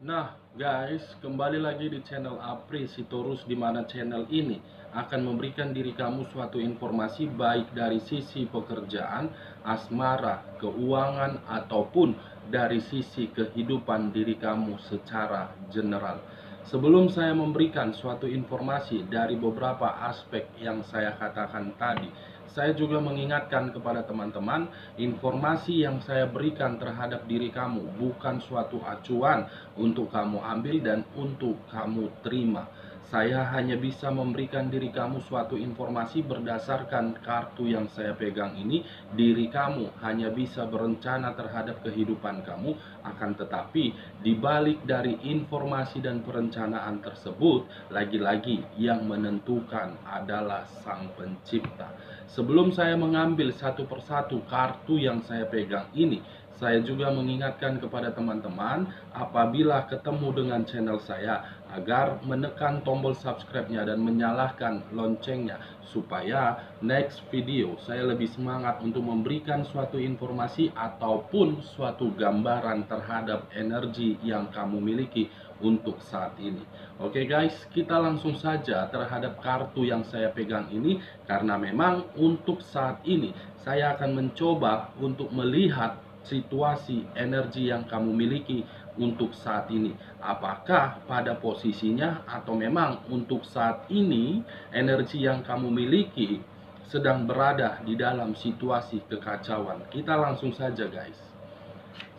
Nah, guys, kembali lagi di channel Apri Sitorus, di mana channel ini akan memberikan diri kamu suatu informasi baik dari sisi pekerjaan, asmara, keuangan, ataupun dari sisi kehidupan diri kamu secara general. Sebelum saya memberikan suatu informasi dari beberapa aspek yang saya katakan tadi, saya juga mengingatkan kepada teman-teman, informasi yang saya berikan terhadap diri kamu bukan suatu acuan untuk kamu ambil dan untuk kamu terima. Saya hanya bisa memberikan diri kamu suatu informasi berdasarkan kartu yang saya pegang ini. Diri kamu hanya bisa berencana terhadap kehidupan kamu, akan tetapi di balik dari informasi dan perencanaan tersebut, lagi-lagi yang menentukan adalah Sang Pencipta. Sebelum saya mengambil satu persatu kartu yang saya pegang ini, saya juga mengingatkan kepada teman-teman, apabila ketemu dengan channel saya, agar menekan tombol subscribe-nya dan menyalakan loncengnya, supaya next video saya lebih semangat untuk memberikan suatu informasi ataupun suatu gambaran terhadap energi yang kamu miliki untuk saat ini. Oke guys, kita langsung saja terhadap kartu yang saya pegang ini, karena memang untuk saat ini saya akan mencoba untuk melihat situasi energi yang kamu miliki untuk saat ini. Apakah pada posisinya atau memang untuk saat ini energi yang kamu miliki sedang berada di dalam situasi kekacauan. Kita langsung saja guys.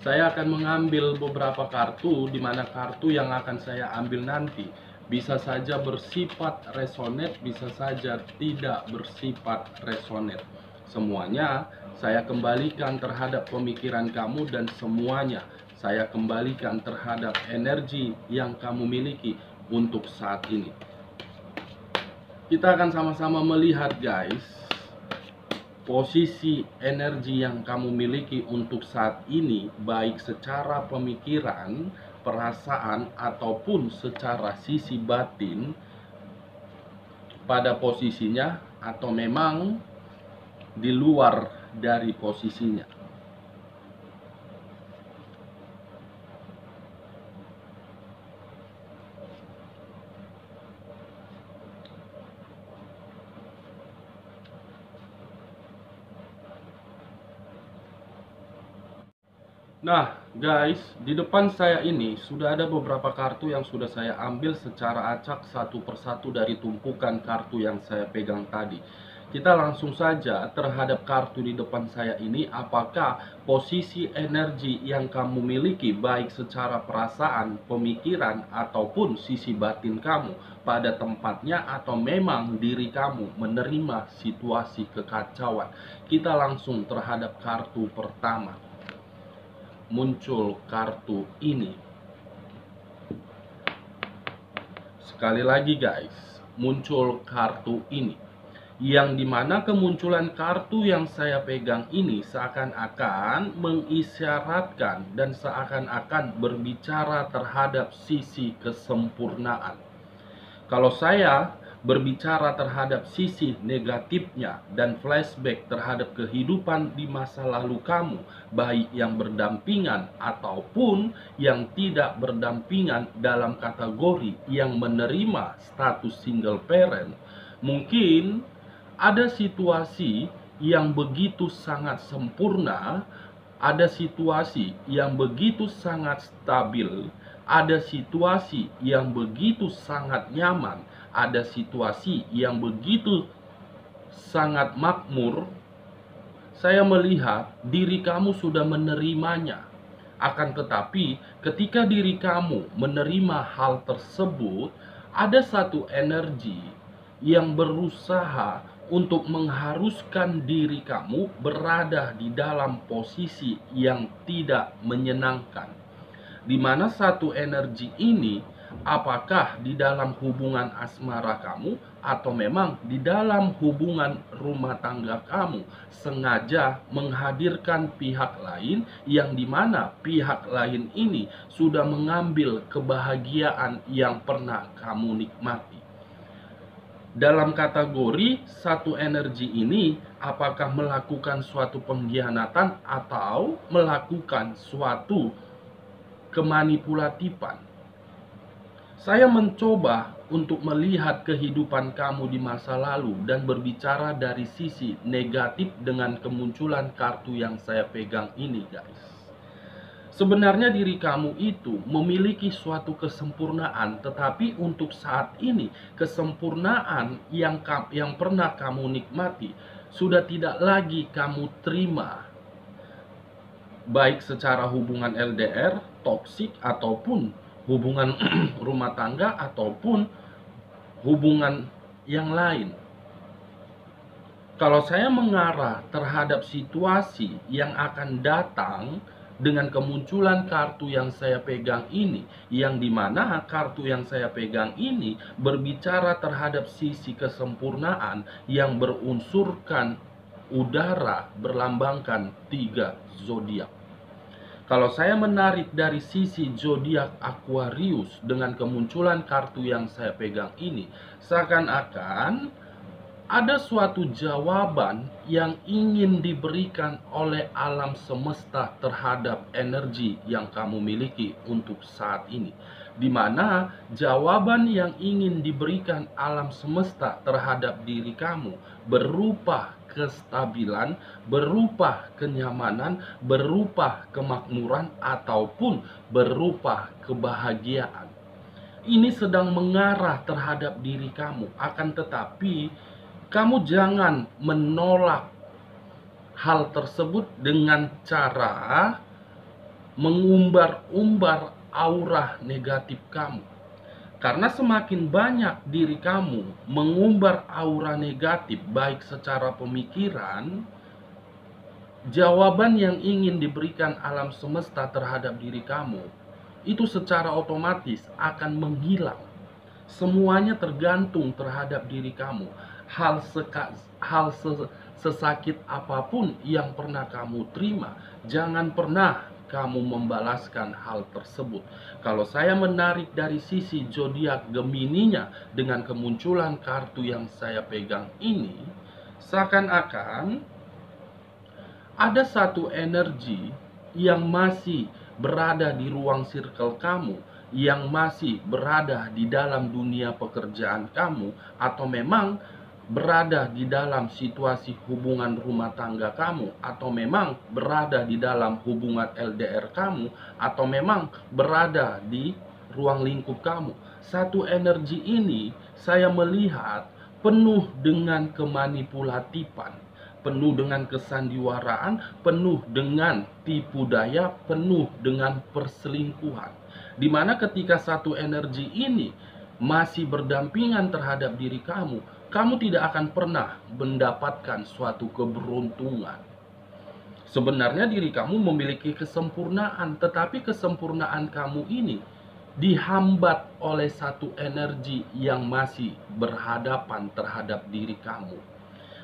Saya akan mengambil beberapa kartu, di mana kartu yang akan saya ambil nanti bisa saja bersifat resonate, bisa saja tidak bersifat resonate. Semuanya saya kembalikan terhadap pemikiran kamu, dan semuanya saya kembalikan terhadap energi yang kamu miliki untuk saat ini. Kita akan sama-sama melihat guys, posisi energi yang kamu miliki untuk saat ini, baik secara pemikiran, perasaan, ataupun secara sisi batin, pada posisinya atau memang di luar dari posisinya. Nah guys, di depan saya ini sudah ada beberapa kartu yang sudah saya ambil secara acak satu persatu dari tumpukan kartu yang saya pegang tadi. Kita langsung saja terhadap kartu di depan saya ini, apakah posisi energi yang kamu miliki baik secara perasaan, pemikiran, ataupun sisi batin kamu pada tempatnya, atau memang diri kamu menerima situasi kekacauan. Kita langsung terhadap kartu pertama. Muncul kartu ini. Sekali lagi guys, muncul kartu ini, yang dimana kemunculan kartu yang saya pegang ini seakan-akan mengisyaratkan dan seakan-akan berbicara terhadap sisi kesempurnaan. Kalau saya berbicara terhadap sisi negatifnya dan flashback terhadap kehidupan di masa lalu kamu, baik yang berdampingan ataupun yang tidak berdampingan dalam kategori yang menerima status single parent, mungkin ada situasi yang begitu sangat sempurna, ada situasi yang begitu sangat stabil, ada situasi yang begitu sangat nyaman, ada situasi yang begitu sangat makmur. Saya melihat diri kamu sudah menerimanya. Akan tetapi ketika diri kamu menerima hal tersebut, ada satu energi yang berusaha untuk mengharuskan diri kamu berada di dalam posisi yang tidak menyenangkan. Di mana satu energi ini, apakah di dalam hubungan asmara kamu atau memang di dalam hubungan rumah tangga kamu, sengaja menghadirkan pihak lain, yang dimana pihak lain ini sudah mengambil kebahagiaan yang pernah kamu nikmati. Dalam kategori satu energi ini, apakah melakukan suatu pengkhianatan atau melakukan suatu kemanipulatifan. Saya mencoba untuk melihat kehidupan kamu di masa lalu dan berbicara dari sisi negatif dengan kemunculan kartu yang saya pegang ini, guys. Sebenarnya diri kamu itu memiliki suatu kesempurnaan, tetapi untuk saat ini kesempurnaan yang pernah kamu nikmati sudah tidak lagi kamu terima, baik secara hubungan LDR, toksik, ataupun hubungan rumah tangga, ataupun hubungan yang lain. Kalau saya mengarah terhadap situasi yang akan datang dengan kemunculan kartu yang saya pegang ini, yang dimana kartu yang saya pegang ini berbicara terhadap sisi kesempurnaan yang berunsurkan udara, berlambangkan 3 zodiak. Kalau saya menarik dari sisi zodiak Aquarius dengan kemunculan kartu yang saya pegang ini, seakan-akan ada suatu jawaban yang ingin diberikan oleh alam semesta terhadap energi yang kamu miliki untuk saat ini. Di mana jawaban yang ingin diberikan alam semesta terhadap diri kamu berupa kestabilan, berupa kenyamanan, berupa kemakmuran, ataupun berupa kebahagiaan. Ini sedang mengarah terhadap diri kamu. Akan tetapi kamu jangan menolak hal tersebut dengan cara mengumbar-umbar aura negatif kamu. Karena semakin banyak diri kamu mengumbar aura negatif, baik secara pemikiran, jawaban yang ingin diberikan alam semesta terhadap diri kamu itu secara otomatis akan menghilang. Semuanya tergantung terhadap diri kamu. Sesakit apapun yang pernah kamu terima, jangan pernah kamu membalaskan hal tersebut. Kalau saya menarik dari sisi zodiak Gemininya dengan kemunculan kartu yang saya pegang ini, seakan-akan ada satu energi yang masih berada di ruang circle kamu, yang masih berada di dalam dunia pekerjaan kamu, atau memang berada di dalam situasi hubungan rumah tangga kamu, atau memang berada di dalam hubungan LDR kamu, atau memang berada di ruang lingkup kamu. Satu energi ini saya melihat penuh dengan kemanipulatifan, penuh dengan kesandiwaraan, penuh dengan tipu daya, penuh dengan perselingkuhan. Dimana ketika satu energi ini masih berdampingan terhadap diri kamu, kamu tidak akan pernah mendapatkan suatu keberuntungan. Sebenarnya diri kamu memiliki kesempurnaan, tetapi kesempurnaan kamu ini dihambat oleh satu energi yang masih berhadapan terhadap diri kamu.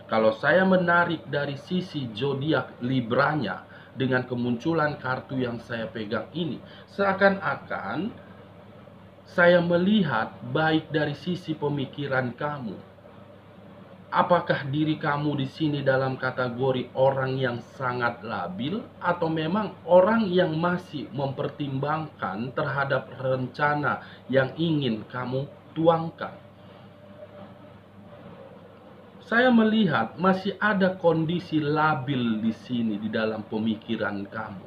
Kalau saya menarik dari sisi zodiak Libranya dengan kemunculan kartu yang saya pegang ini, seakan-akan saya melihat baik dari sisi pemikiran kamu. Apakah diri kamu di sini dalam kategori orang yang sangat labil, atau memang orang yang masih mempertimbangkan terhadap rencana yang ingin kamu tuangkan? Saya melihat masih ada kondisi labil di sini di dalam pemikiran kamu.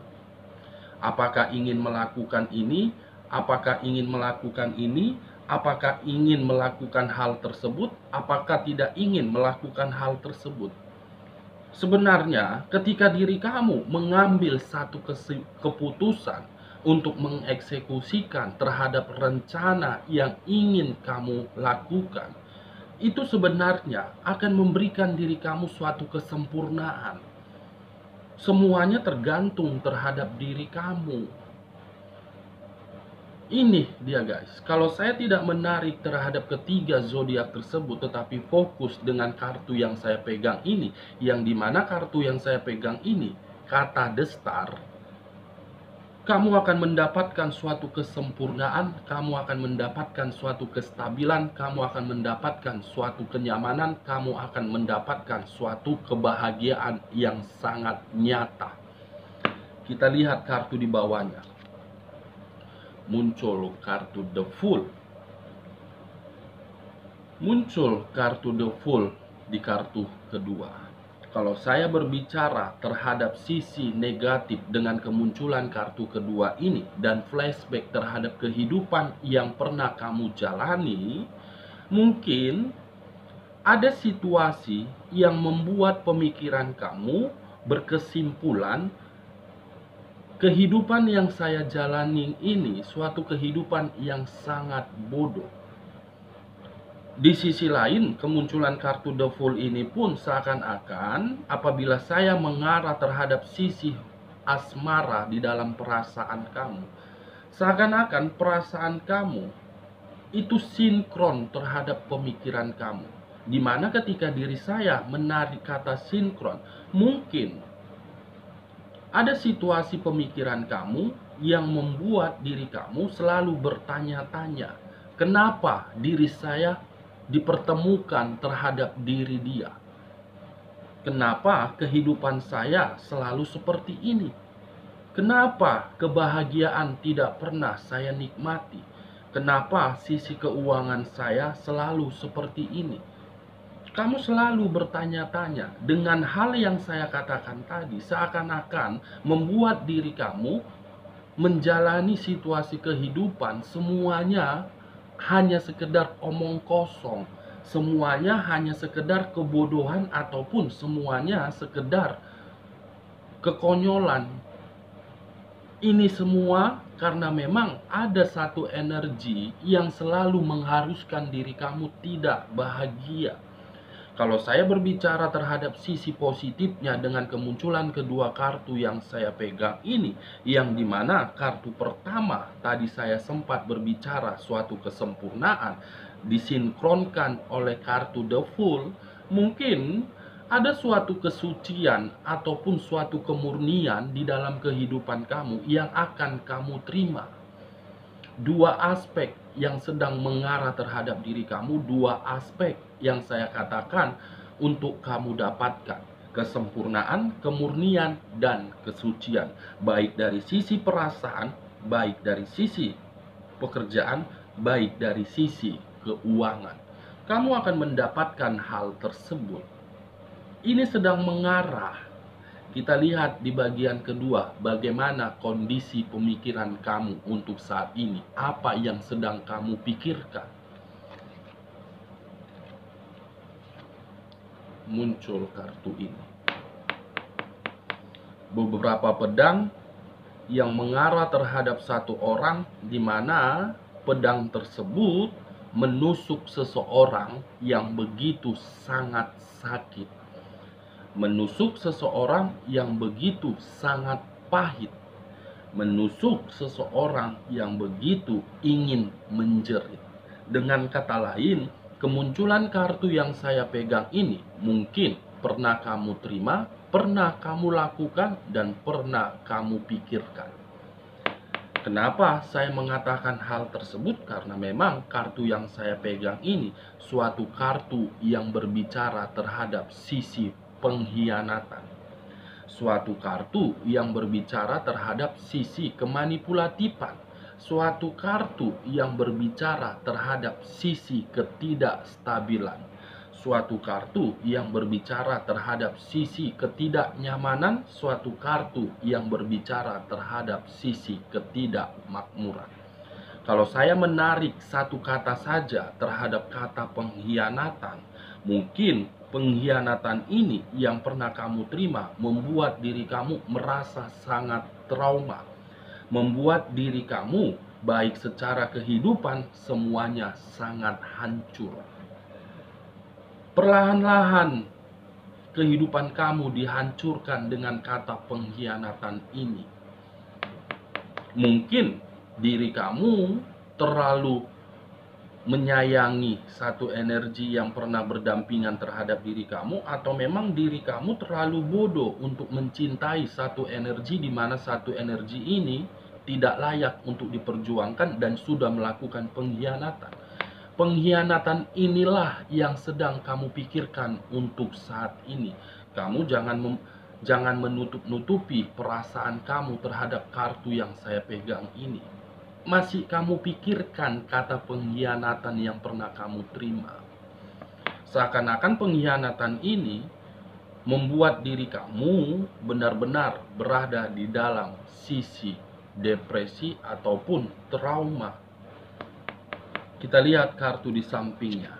Apakah ingin melakukan ini? Apakah ingin melakukan ini? Apakah ingin melakukan hal tersebut? Apakah tidak ingin melakukan hal tersebut? Sebenarnya ketika diri kamu mengambil satu keputusan untuk mengeksekusikan terhadap rencana yang ingin kamu lakukan, itu sebenarnya akan memberikan diri kamu suatu kesempurnaan. Semuanya tergantung terhadap diri kamu. Ini dia guys, kalau saya tidak menarik terhadap ketiga zodiak tersebut, tetapi fokus dengan kartu yang saya pegang ini, yang dimana kartu yang saya pegang ini kata The Star, kamu akan mendapatkan suatu kesempurnaan, kamu akan mendapatkan suatu kestabilan, kamu akan mendapatkan suatu kenyamanan, kamu akan mendapatkan suatu kebahagiaan yang sangat nyata. Kita lihat kartu di bawahnya. Muncul kartu The Fool. muncul kartu The Fool di kartu kedua. Kalau saya berbicara terhadap sisi negatif dengan kemunculan kartu kedua ini dan flashback terhadap kehidupan yang pernah kamu jalani, mungkin ada situasi yang membuat pemikiran kamu berkesimpulan kehidupan yang saya jalani ini suatu kehidupan yang sangat bodoh. Di sisi lain, kemunculan kartu The Fool ini pun seakan-akan apabila saya mengarah terhadap sisi asmara di dalam perasaan kamu, seakan-akan perasaan kamu itu sinkron terhadap pemikiran kamu. Dimana ketika diri saya menarik kata sinkron, mungkin ada situasi pemikiran kamu yang membuat diri kamu selalu bertanya-tanya, kenapa diri saya dipertemukan terhadap diri dia? Kenapa kehidupan saya selalu seperti ini? Kenapa kebahagiaan tidak pernah saya nikmati? Kenapa sisi keuangan saya selalu seperti ini? Kamu selalu bertanya-tanya dengan hal yang saya katakan tadi, seakan-akan membuat diri kamu menjalani situasi kehidupan semuanya hanya sekedar omong kosong, semuanya hanya sekedar kebodohan ataupun semuanya sekedar kekonyolan. Ini semua karena memang ada satu energi yang selalu mengharuskan diri kamu tidak bahagia. Kalau saya berbicara terhadap sisi positifnya dengan kemunculan kedua kartu yang saya pegang ini, yang dimana kartu pertama tadi saya sempat berbicara suatu kesempurnaan disinkronkan oleh kartu The Fool, mungkin ada suatu kesucian ataupun suatu kemurnian di dalam kehidupan kamu yang akan kamu terima. Dua aspek yang sedang mengarah terhadap diri kamu, dua aspek yang saya katakan untuk kamu dapatkan: kesempurnaan, kemurnian, dan kesucian, baik dari sisi perasaan, baik dari sisi pekerjaan, baik dari sisi keuangan. Kamu akan mendapatkan hal tersebut. Ini sedang mengarah. Kita lihat di bagian kedua, bagaimana kondisi pemikiran kamu untuk saat ini. Apa yang sedang kamu pikirkan? Muncul kartu ini. Beberapa pedang yang mengarah terhadap satu orang, di mana pedang tersebut menusuk seseorang yang begitu sangat sakit. Menusuk seseorang yang begitu sangat pahit, menusuk seseorang yang begitu ingin menjerit. Dengan kata lain, kemunculan kartu yang saya pegang ini mungkin pernah kamu terima, pernah kamu lakukan, dan pernah kamu pikirkan. Kenapa saya mengatakan hal tersebut? Karena memang kartu yang saya pegang ini suatu kartu yang berbicara terhadap sisi pengkhianatan. Suatu kartu yang berbicara terhadap sisi kemanipulatifan. Suatu kartu yang berbicara terhadap sisi ketidakstabilan. Suatu kartu yang berbicara terhadap sisi ketidaknyamanan. Suatu kartu yang berbicara terhadap sisi ketidakmakmuran. Kalau saya menarik satu kata saja terhadap kata pengkhianatan, mungkin pengkhianatan ini yang pernah kamu terima membuat diri kamu merasa sangat trauma, membuat diri kamu baik secara kehidupan semuanya sangat hancur. Perlahan-lahan kehidupan kamu dihancurkan dengan kata pengkhianatan ini. Mungkin diri kamu terlalu menyayangi satu energi yang pernah berdampingan terhadap diri kamu, atau memang diri kamu terlalu bodoh untuk mencintai satu energi di mana satu energi ini tidak layak untuk diperjuangkan dan sudah melakukan pengkhianatan. Pengkhianatan inilah yang sedang kamu pikirkan untuk saat ini. Kamu jangan menutup-nutupi perasaan kamu terhadap kartu yang saya pegang ini. Masih kamu pikirkan kata pengkhianatan yang pernah kamu terima? Seakan-akan pengkhianatan ini membuat diri kamu benar-benar berada di dalam sisi depresi ataupun trauma. Kita lihat kartu di sampingnya,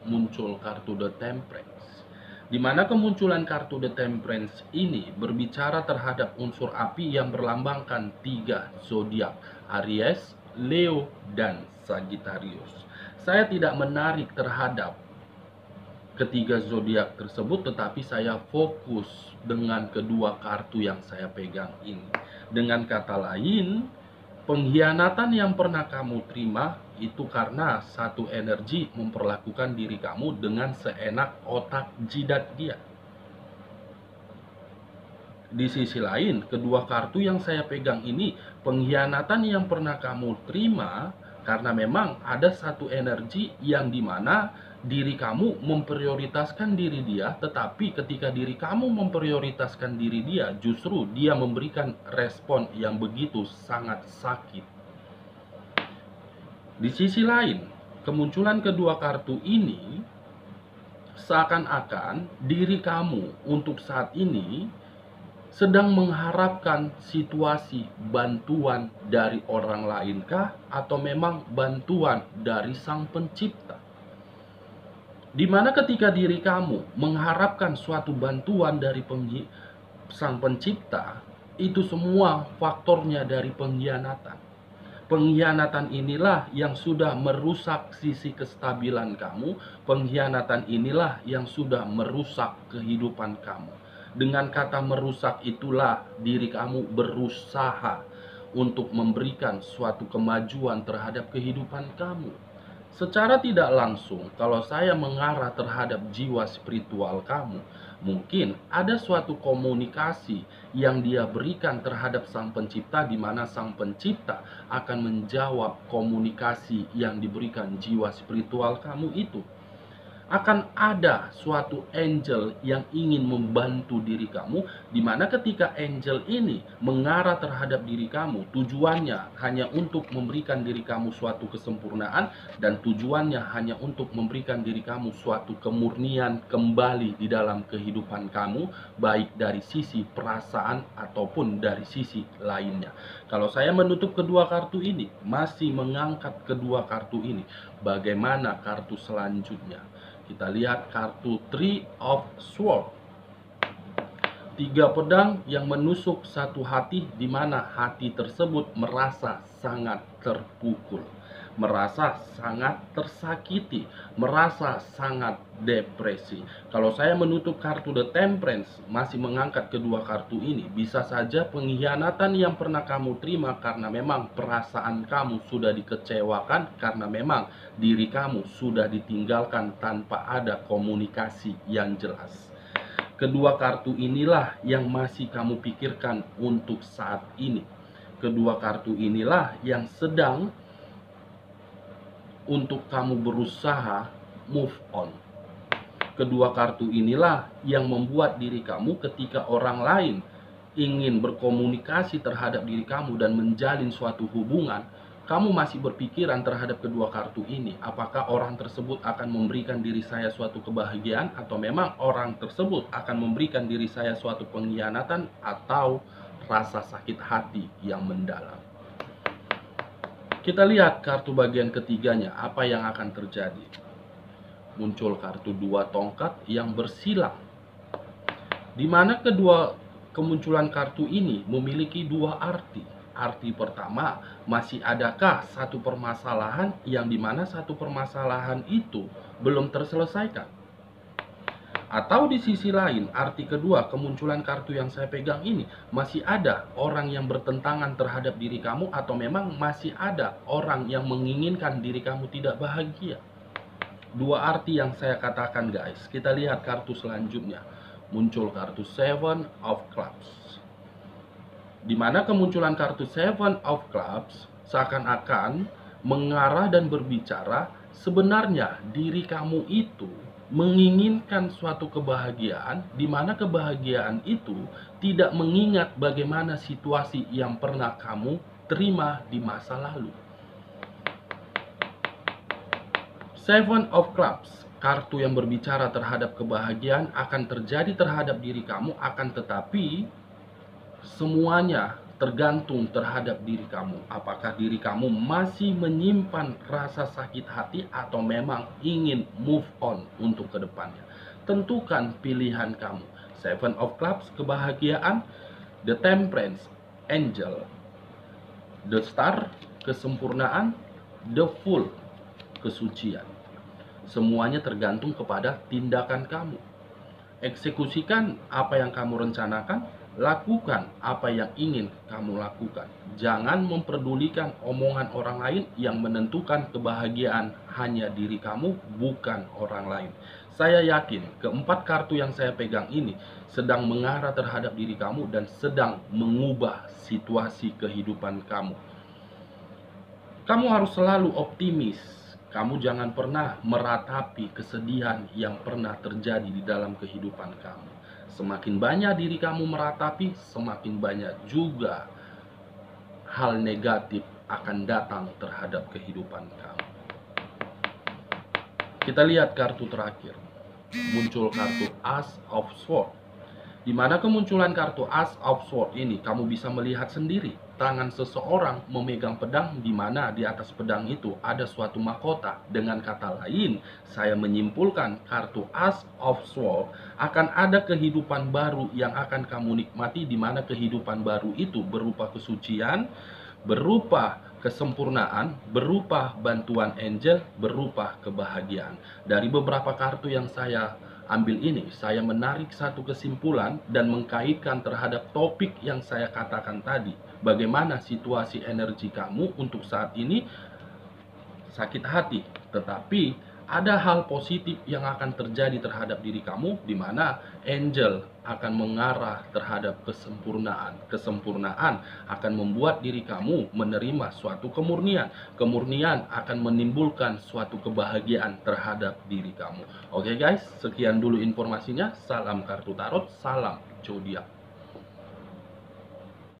muncul kartu The Temperance, di mana kemunculan kartu The Temperance ini berbicara terhadap unsur api yang berlambangkan 3 zodiak, Aries, Leo, dan Sagittarius. Saya tidak menarik terhadap ketiga zodiak tersebut, tetapi saya fokus dengan kedua kartu yang saya pegang ini. Dengan kata lain, pengkhianatan yang pernah kamu terima itu karena satu energi memperlakukan diri kamu dengan seenak otak jidat dia. Di sisi lain, kedua kartu yang saya pegang ini, pengkhianatan yang pernah kamu terima karena memang ada satu energi yang dimana diri kamu memprioritaskan diri dia, tetapi ketika diri kamu memprioritaskan diri dia, justru dia memberikan respon yang begitu sangat sakit. Di sisi lain, kemunculan kedua kartu ini seakan-akan diri kamu untuk saat ini sedang mengharapkan situasi bantuan dari orang lain kah, atau memang bantuan dari Sang Pencipta? Dimana ketika diri kamu mengharapkan suatu bantuan dari Sang Pencipta, itu semua faktornya dari pengkhianatan. Pengkhianatan inilah yang sudah merusak sisi kestabilan kamu. Pengkhianatan inilah yang sudah merusak kehidupan kamu. Dengan kata merusak itulah diri kamu berusaha untuk memberikan suatu kemajuan terhadap kehidupan kamu. Secara tidak langsung, kalau saya mengarah terhadap jiwa spiritual kamu, mungkin ada suatu komunikasi yang dia berikan terhadap Sang Pencipta, di mana Sang Pencipta akan menjawab komunikasi yang diberikan jiwa spiritual kamu itu. Akan ada suatu angel yang ingin membantu diri kamu, di mana ketika angel ini mengarah terhadap diri kamu, tujuannya hanya untuk memberikan diri kamu suatu kesempurnaan, dan tujuannya hanya untuk memberikan diri kamu suatu kemurnian kembali di dalam kehidupan kamu, baik dari sisi perasaan ataupun dari sisi lainnya. Kalau saya menutup kedua kartu ini, masih mengangkat kedua kartu ini, bagaimana kartu selanjutnya? Kita lihat kartu Three of Swords. 3 pedang yang menusuk satu hati, di mana hati tersebut merasa sangat terpukul, merasa sangat tersakiti, merasa sangat depresi. Kalau saya menutup kartu The Temperance, masih mengangkat kedua kartu ini, bisa saja pengkhianatan yang pernah kamu terima karena memang perasaan kamu sudah dikecewakan, karena memang diri kamu sudah ditinggalkan tanpa ada komunikasi yang jelas. Kedua kartu inilah yang masih kamu pikirkan untuk saat ini. Kedua kartu inilah yang sedang untuk kamu berusaha move on. Kedua kartu inilah yang membuat diri kamu ketika orang lain ingin berkomunikasi terhadap diri kamu dan menjalin suatu hubungan, kamu masih berpikiran terhadap kedua kartu ini. Apakah orang tersebut akan memberikan diri saya suatu kebahagiaan, atau memang orang tersebut akan memberikan diri saya suatu pengkhianatan atau rasa sakit hati yang mendalam. Kita lihat kartu bagian ketiganya, apa yang akan terjadi. Muncul kartu 2 tongkat yang bersilang, di mana kemunculan kartu ini memiliki 2 arti. Arti pertama, masih adakah satu permasalahan yang dimana satu permasalahan itu belum terselesaikan? Atau di sisi lain, arti kedua, kemunculan kartu yang saya pegang ini, masih ada orang yang bertentangan terhadap diri kamu, atau memang masih ada orang yang menginginkan diri kamu tidak bahagia. 2 arti yang saya katakan, guys. Kita lihat kartu selanjutnya. Muncul kartu Seven of Clubs, di mana kemunculan kartu Seven of Clubs seakan-akan mengarah dan berbicara, sebenarnya diri kamu itu menginginkan suatu kebahagiaan, di mana kebahagiaan itu tidak mengingat bagaimana situasi yang pernah kamu terima di masa lalu. Seven of Clubs kartu yang berbicara terhadap kebahagiaan akan terjadi terhadap diri kamu, akan tetapi semuanya tergantung terhadap diri kamu. Apakah diri kamu masih menyimpan rasa sakit hati atau memang ingin move on untuk kedepannya? Tentukan pilihan kamu. Seven of Clubs, kebahagiaan. The Temperance, Angel. The Star, kesempurnaan. The Fool, kesucian. Semuanya tergantung kepada tindakan kamu. Eksekusikan apa yang kamu rencanakan, lakukan apa yang ingin kamu lakukan. Jangan memperdulikan omongan orang lain. Yang menentukan kebahagiaan hanya diri kamu, bukan orang lain. Saya yakin keempat kartu yang saya pegang ini sedang mengarah terhadap diri kamu dan sedang mengubah situasi kehidupan kamu. Kamu harus selalu optimis. Kamu jangan pernah meratapi kesedihan yang pernah terjadi di dalam kehidupan kamu. Semakin banyak diri kamu meratapi, semakin banyak juga hal negatif akan datang terhadap kehidupan kamu. Kita lihat kartu terakhir. Muncul kartu Ace of Swords. Di mana kemunculan kartu Ace of Swords ini, kamu bisa melihat sendiri tangan seseorang memegang pedang, di mana di atas pedang itu ada suatu mahkota. Dengan kata lain, saya menyimpulkan kartu Ace of Swords akan ada kehidupan baru yang akan kamu nikmati, di mana kehidupan baru itu berupa kesucian, berupa kesempurnaan, berupa bantuan angel, berupa kebahagiaan. Dari beberapa kartu yang saya ambil ini, saya menarik satu kesimpulan dan mengkaitkan terhadap topik yang saya katakan tadi. Bagaimana situasi energi kamu untuk saat ini sakit hati, tetapi ada hal positif yang akan terjadi terhadap diri kamu, di mana angel akan mengarah terhadap kesempurnaan. Kesempurnaan akan membuat diri kamu menerima suatu kemurnian. Kemurnian akan menimbulkan suatu kebahagiaan terhadap diri kamu. Oke guys, sekian dulu informasinya. Salam kartu tarot, salam zodiak.